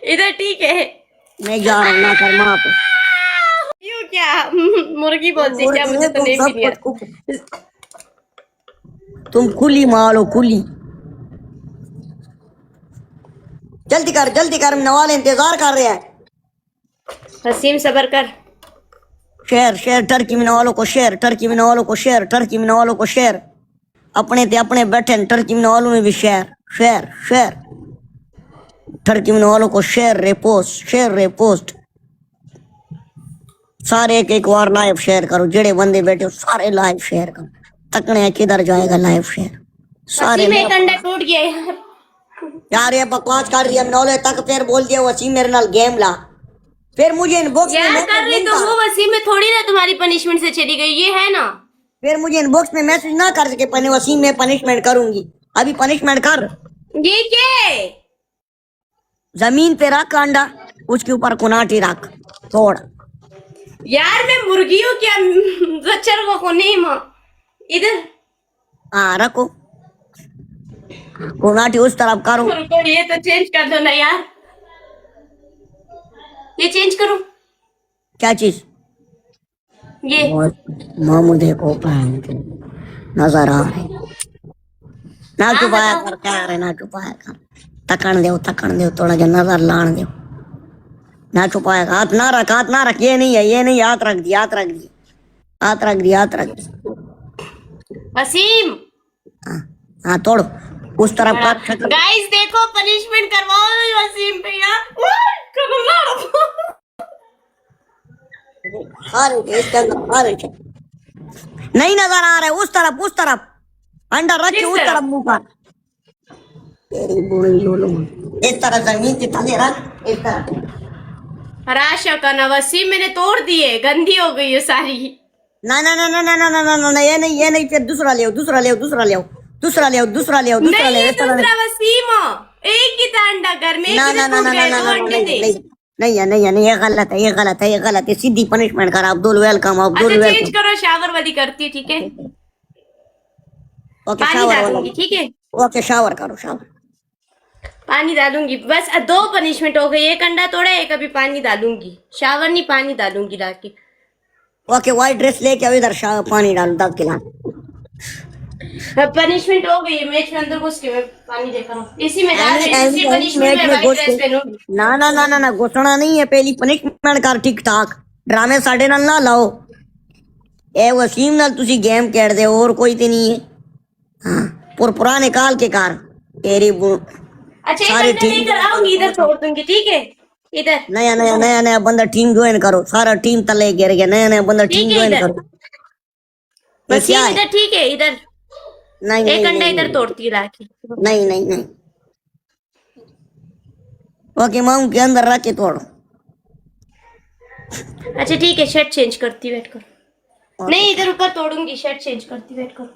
इधर ठीक है। मैं जा रहा हूँ ना कर माँ पे। क्यों क्या मुर्गी बोलती क्या? मुझे तो नहीं भी नहीं आता। तुम खुली माल हो, खुली। जल्दी कर, नवाले इंतजार कर रहे हैं। हसीम सबर कर। शेयर टर्की मिलने वालों को शेयर, टर्की मिलने वालों को शेयर, टर्की मिलने वालों को शेयर। अपने ते अपने बैठे टर्की मिलने वालों में भी शेयर शेयर शेयर। टर्की मिलने वालों को शेयर रेपोस्ट। सारे एक बार लाइव शेयर करो, जेड़े बंदे बैठे हो सारे लाइव शेयर करो। तकने किधर जाएगा लाइव शेयर सारे। हसीम एक अंडा टूट गया यार। यार ये बकवास कर रही है, नौले तक फिर बोल दिया वसीम मेरे नाल गेम ला। फिर मुझे इनबॉक्स में यार कर रही तो वो वसीम में थोड़ी ना तुम्हारी पनिशमेंट से चली गई, ये है ना। फिर मुझे इनबॉक्स में मैसेज ना कर सके पहले वसीम में पनिशमेंट करूंगी। अभी पनिशमेंट कर। ये क्या है? जमीन पे रख अंडा, उसके ऊपर कुनाटी रख थोड़ा। यार मैं मुर्गी हूँ क्या? जच्चर को नहीं माँ। इधर हाँ रखो, कुनाटी उस तरफ करो। रुको ये तो चेंज कर दो ना यार, ये चेंज करो। क्या चीज? ये मामू देखो नजर आ रहे ना। चुपाया कर, क्या रहे ना चुपाया कर। तकन दो थोड़ा जा नजर लान दो। ना छुपाया, हाथ ना रख। ये नहीं है, हाथ रख दी। वसीम हाँ तोड़ उस तरफ कर। गाइस देखो पनिशमेंट करवाओ वसीम पे यार। नहीं नजर आ रहा है, उस तरफ अंडा रख के उस तरफ मुंह कर। तेरी बुरी लोलो इस तरह जमीन के तले रख, इस तरफ। हराशा का ना वसीम मैंने तोड़ दिए, गंदी हो गई है सारी। ना ये नहीं फिर दूसरा ले आओ। नहीं दूसरा वसीम, एक ही था अंडा घर में, नहीं ये गलत है। सीधी पनिशमेंट कर। अब्दुल वेलकम। अच्छा चेंज करो, शावर वाली करती है ठीक है। ओके पानी डालूंगी ठीक है। ओके शावर करो, पानी डालूंगी बस। 2 पनिशमेंट हो गई, एक अंडा तोड़ा, एक अभी पानी डालूंगी। शावर नहीं पानी डालूंगी लाके। ओके व्हाइट ड्रेस लेके आओ इधर, पानी डाल दब के ला। पनिशमेंट हो गई, मैच में अंदर घुस के मैं पानी देख रहा हूँ, इसी में डाल रही हूँ। दूसरी पनिशमेंट में व्हाइट ड्रेस पहनूंगी। ना घुसना नहीं है, पहली पनिशमेंट कर ठीक ठाक। ड्रामे साडे नाल ना लाओ। ए वसीम नाल तुसी गेम खेड़ दे और कोई ते नहीं है। हाँ पुरपुरा निकाल के कर तेरी अच्छा सारे लेकर आऊंगी, इधर छोड़ दूंगी ठीक है। इधर नया बंदा टीम ज्वाइन करो। सारा टीम तले गिर गया। नया बंदा टीम ज्वाइन करो। बस ये इधर ठीक है। इधर नहीं एक अंडा इधर तोड़ती लाके। नहीं ओके मामू के अंदर रख के तोड़ो। अच्छा ठीक है, शर्ट चेंज करती वेट करो। नहीं इधर ऊपर तोड़ूंगी, शर्ट चेंज करती वेट करो।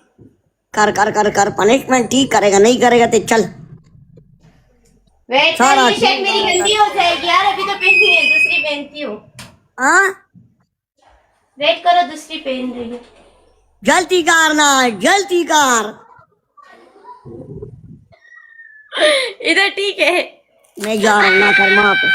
कर पनिशमेंट ठीक करेगा, नहीं करेगा तो चल। वेट कर, ये शर्ट मेरी गंदी हो जाएगी यार, अभी तो पहनी है, दूसरी पहनती हूँ। हाँ वेट करो, दूसरी पहन रही है। जल्दी कर। इधर ठीक है। मैं जा रहा हूँ ना कर माँ पे।